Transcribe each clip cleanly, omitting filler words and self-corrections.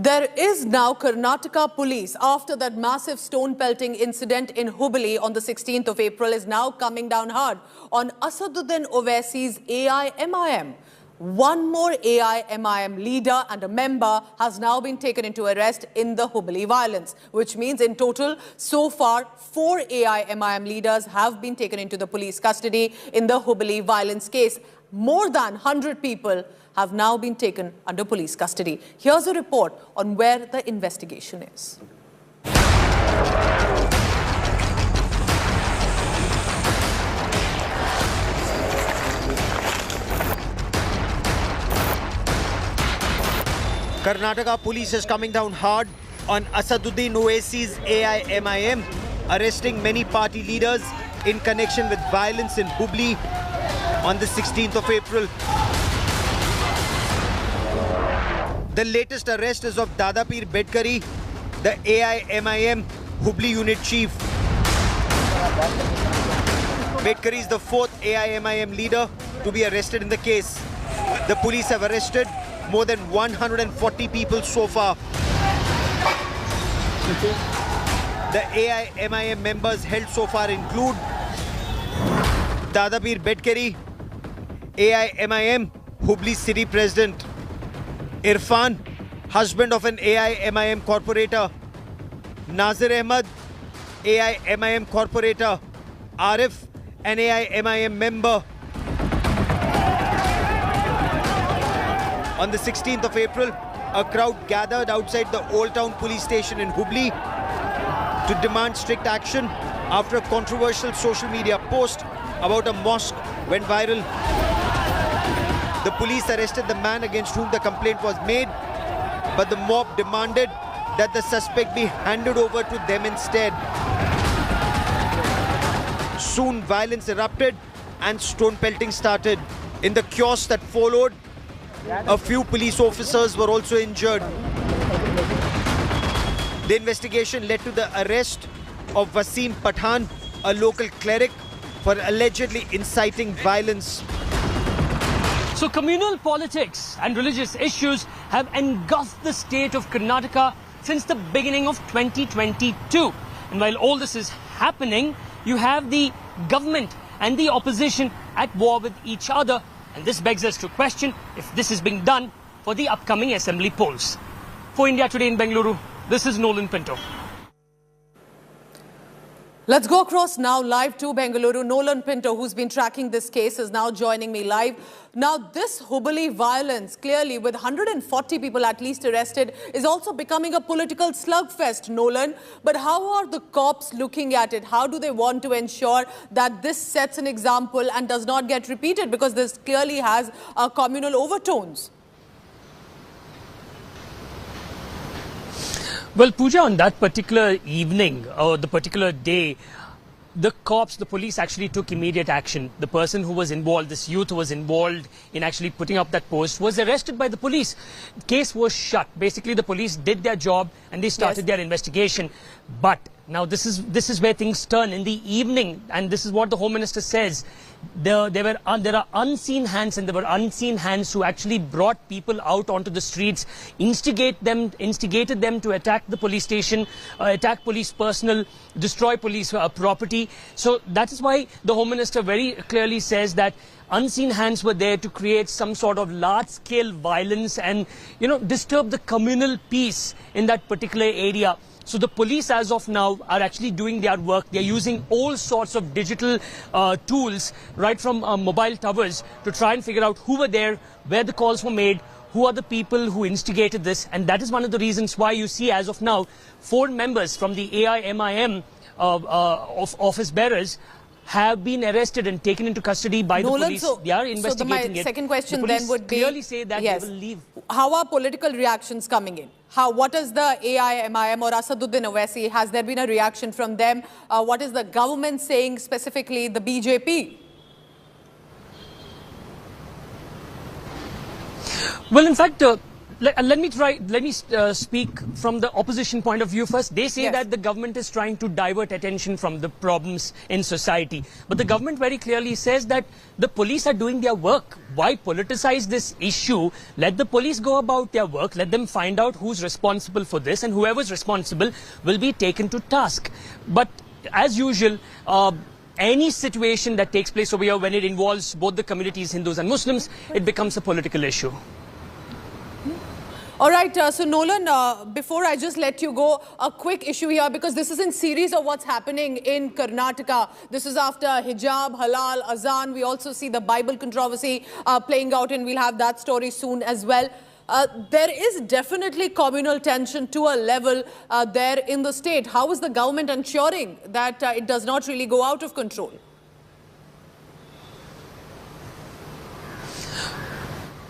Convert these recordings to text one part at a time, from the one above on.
There is now Karnataka police after that massive stone pelting incident in Hubbali on the 16th of April is now coming down hard on Asaduddin Owaisi's AIMIM. One more AIMIM leader and a member has now been taken into arrest in the Hubbali violence, which means in total, so far, 4 AIMIM leaders have been taken into the police custody in the Hubbali violence case. More than 100 people have now been taken under police custody. Here's a report on where the investigation is. Karnataka police is coming down hard on Asaduddin Owaisi's AIMIM, arresting many party leaders in connection with violence in Hubbali on the 16th of April. The latest arrest is of Dadapir Bedkari, the AIMIM Hubbali unit chief. Bedkari is the 4th AIMIM leader to be arrested in the case. The police have arrested more than 140 people so far. The AIMIM members held so far include Dadapir Bedkari, AIMIM Hubbali City President; Irfan, husband of an AIMIM corporator; Nazir Ahmed, AIMIM corporator; Arif, an AIMIM member. On the 16th of April, a crowd gathered outside the Old Town police station in Hubbali to demand strict action after a controversial social media post about a mosque went viral. The police arrested the man against whom the complaint was made, but the mob demanded that the suspect be handed over to them instead. Soon violence erupted and stone pelting started. In the chaos that followed, a few police officers were also injured. The investigation led to the arrest of Wasim Pathan, a local cleric, for allegedly inciting violence. So communal politics and religious issues have engulfed the state of Karnataka since the beginning of 2022. And while all this is happening, you have the government and the opposition at war with each other. And this begs us to question if this is being done for the upcoming assembly polls. For India Today in Bengaluru, this is Nolan Pinto. Let's go across now live to Bengaluru. Nolan Pinto, who's been tracking this case, is now joining me live. Now, this Hubbali violence, clearly with 140 people at least arrested, is also becoming a political slugfest, Nolan. But how are the cops looking at it? How do they want to ensure that this sets an example and does not get repeated? Because this clearly has communal overtones. Well, Pooja, on that particular evening or the particular day, the cops, the police actually took immediate action. The person who was involved, this youth who was involved in actually putting up that post, was arrested by the police. The case was shut. Basically, the police did their job and they started their investigation. But now this is where things turn in the evening, and this is what the Home Minister says. There are unseen hands, and there were unseen hands who actually brought people out onto the streets, instigated them to attack the police station, attack police personnel, destroy police property. So that is why the Home Minister very clearly says that unseen hands were there to create some sort of large-scale violence and, disturb the communal peace in that particular area. So the police as of now are actually doing their work. They're using all sorts of digital tools, right from mobile towers, to try and figure out who were there, where the calls were made, who are the people who instigated this. And that is one of the reasons why you see as of now 4 members from the AIMIM of office bearers have been arrested and taken into custody by the police. They are investigating my second question the then would be, clearly say that they will leave. How are political reactions coming in? What is the AIMIM or Asaduddin Owaisi? Has there been a reaction from them? What is the government saying, specifically the BJP? Well, in fact, Let me speak from the opposition point of view first. They say that the government is trying to divert attention from the problems in society. But the government very clearly says that the police are doing their work. Why politicize this issue? Let the police go about their work. Let them find out who's responsible for this, and whoever's responsible will be taken to task. But as usual, any situation that takes place over here, when it involves both the communities, Hindus and Muslims, it becomes a political issue. All right, so Nolan, before I just let you go, a quick issue here, because this is in series of what's happening in Karnataka. This is after hijab, halal, azan. We also see the Bible controversy playing out, and we'll have that story soon as well. There is definitely communal tension to a level there in the state. How is the government ensuring that it does not really go out of control?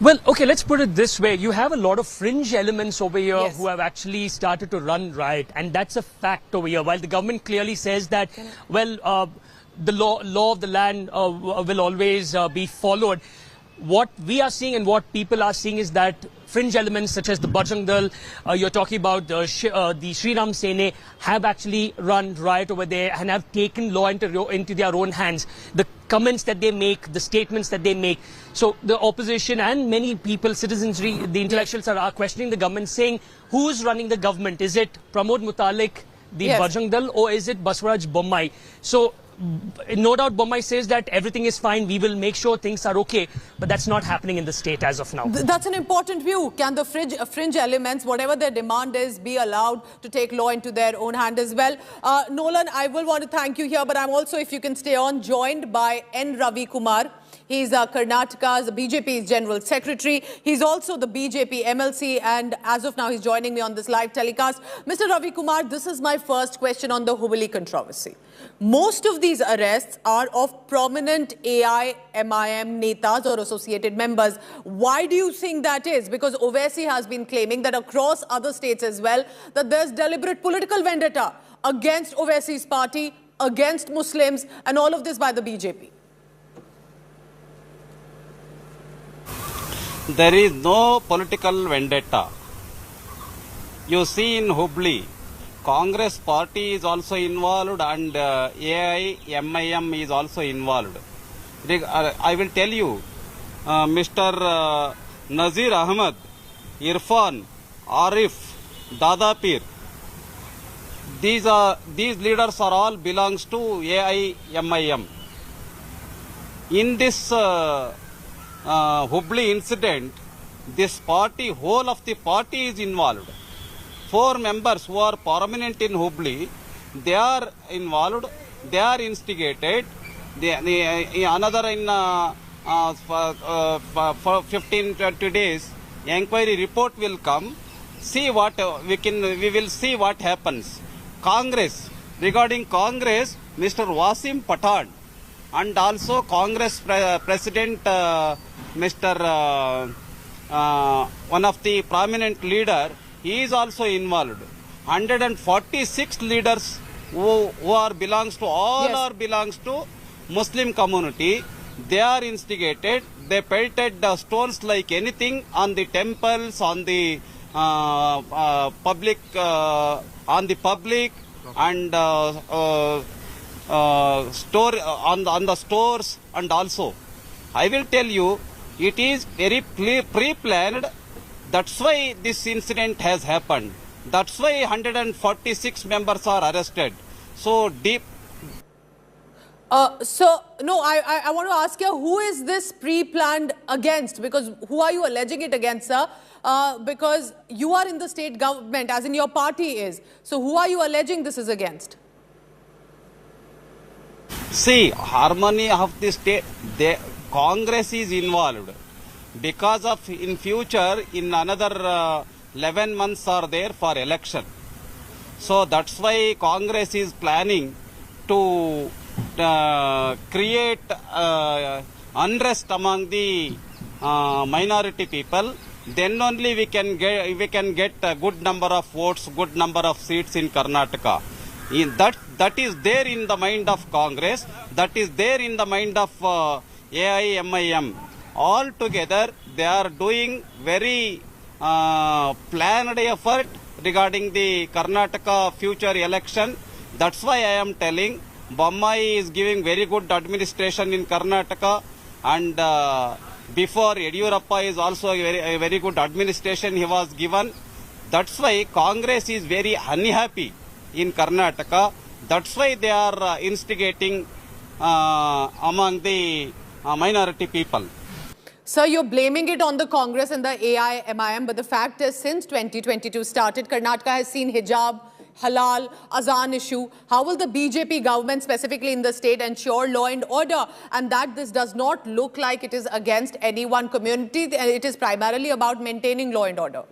Well, okay, let's put it this way. You have a lot of fringe elements over here who have actually started to run riot, and that's a fact over here. While the government clearly says that, well, the law of the land will always be followed, what we are seeing and what people are seeing is that fringe elements such as the Bajrang Dal, you're talking about the Sri Ram Sene, have actually run riot over there and have taken law into their own hands. The comments that they make, the statements that they make. So the opposition and many people, citizenry, the intellectuals are questioning the government, saying, who's running the government? Is it Pramod Mutalik, the Bajrang Dal, or is it Basavaraj Bommai? So no doubt Bommai says that everything is fine, we will make sure things are okay, but that's not happening in the state as of now. That's an important view. Can the fringe elements, whatever their demand is, be allowed to take law into their own hand as well? Nolan, I will want to thank you here, but I'm also, if you can stay on, joined by N. Ravi Kumar. He's Karnataka's BJP's General Secretary. He's also the BJP MLC, and as of now, he's joining me on this live telecast. Mr. Ravi Kumar, this is my first question on the Hubbali controversy. Most of these arrests are of prominent AIMIM netas or associated members. Why do you think that is? Because Owaisi has been claiming that across other states as well, that there's deliberate political vendetta against Owaisi's party, against Muslims, and all of this by the BJP. There is no political vendetta. You see in Hubbali, Congress party is also involved and AIMIM is also involved. I will tell you, Mr. Nazir Ahmed, Irfan, Arif, Dadapir, these leaders are all belongs to AIMIM. In this Hubbali incident, this party, whole of the party is involved. 4 members who are prominent in Hubbali, they are involved, they are instigated. Another in for 15-20 days, inquiry report will come. See what we will see what happens. Congress, regarding Congress, Mr. Wasim Pathan, and also Congress President Mr. One of the prominent leader, he is also involved. 146 leaders who are belongs to all belongs to Muslim community. They are instigated. They pelted stones like anything on the temples, on the public, and store on the stores, and also I will tell you, it is very pre-planned. That's why this incident has happened. That's why 146 members are arrested. So deep. I want to ask you, who is this pre-planned against? Because who are you alleging it against, sir? Because you are in the state government, as in your party is. So who are you alleging this is against? See, harmony of the state, the Congress is involved. Because of in future, in another 11 months are there for election. So that's why Congress is planning to create unrest among the minority people. Then only we can get a good number of votes, good number of seats in Karnataka. That is there in the mind of Congress. That is there in the mind of AIMIM. All together, they are doing very planned effort regarding the Karnataka future election. That's why I am telling Bommai is giving very good administration in Karnataka, and before Yediyurappa is also a very good administration he was given. That's why Congress is very unhappy in Karnataka. That's why they are instigating among the minority people. Sir, you're blaming it on the Congress and the AIMIM, but the fact is, since 2022 started, Karnataka has seen hijab, halal, azan issue. How will the BJP government, specifically in the state, ensure law and order, and that this does not look like it is against any one community? It is primarily about maintaining law and order.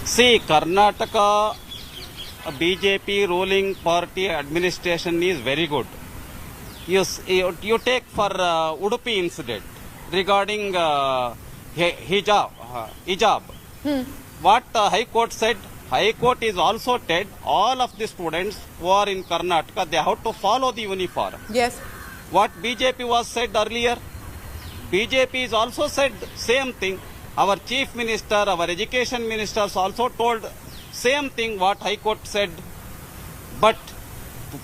See, Karnataka BJP ruling party administration is very good. You take for Udupi incident regarding hijab. What High Court said, High Court is also said all of the students who are in Karnataka, they have to follow the uniform. Yes. What BJP was said earlier, BJP is also said same thing. Our Chief Minister, our Education Ministers also told same thing what High Court said. But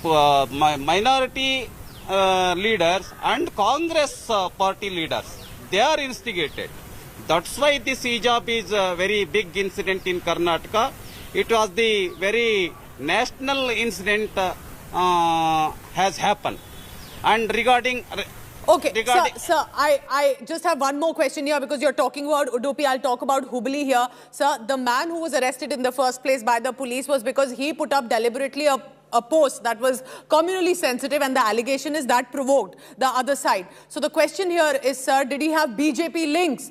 minority leaders and Congress party leaders, they are instigated. That's why this hijab is a very big incident in Karnataka. It was the very national incident has happened. And regarding... Okay, sir, I just have one more question here, because you're talking about Udupi. I'll talk about Hubbali here. Sir, the man who was arrested in the first place by the police was because he put up deliberately a post that was communally sensitive, and the allegation is that provoked the other side. So the question here is, sir, did he have BJP links?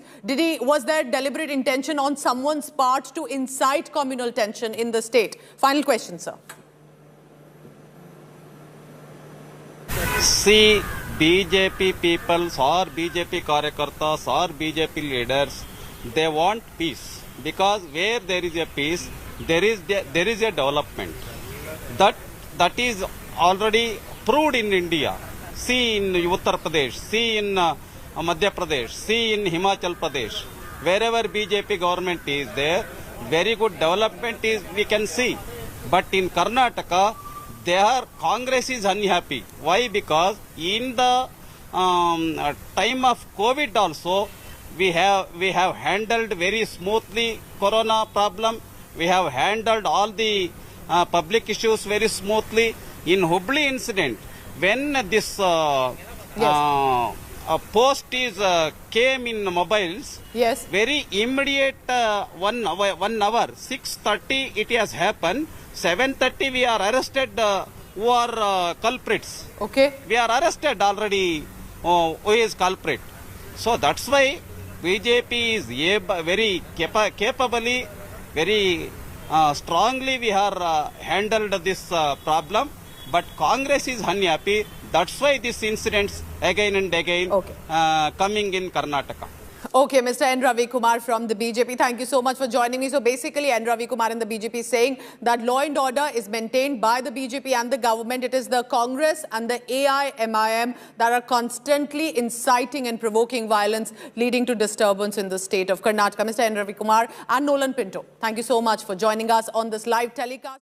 Was there deliberate intention on someone's part to incite communal tension in the state? Final question, sir. See, BJP people or BJP Karyakartas or BJP leaders, they want peace, because where there is a peace, there is a development. That is already proved in India. See in Uttar Pradesh, see in Madhya Pradesh, see in Himachal Pradesh. Wherever BJP government is there, very good development is we can see. But in Karnataka, Congress is unhappy. Why? Because in the time of COVID also, we have handled very smoothly Corona problem. We have handled all the public issues very smoothly. In Hubbali incident, when this post is came in mobiles, yes, very immediate 1 hour, 6:30 it has happened. 7:30 we are arrested who are culprits. Okay. We are arrested already who is culprit. So that's why BJP is very capably, very strongly we are handled this problem. But Congress is unhappy. That's why these incidents again and again coming in Karnataka. Okay, Mr. N. Ravi Kumar from the BJP, thank you so much for joining me. So basically, N. Ravi Kumar and the BJP is saying that law and order is maintained by the BJP and the government. It is the Congress and the AIMIM that are constantly inciting and provoking violence, leading to disturbance in the state of Karnataka. Mr. N. Ravi Kumar and Nolan Pinto, thank you so much for joining us on this live telecast.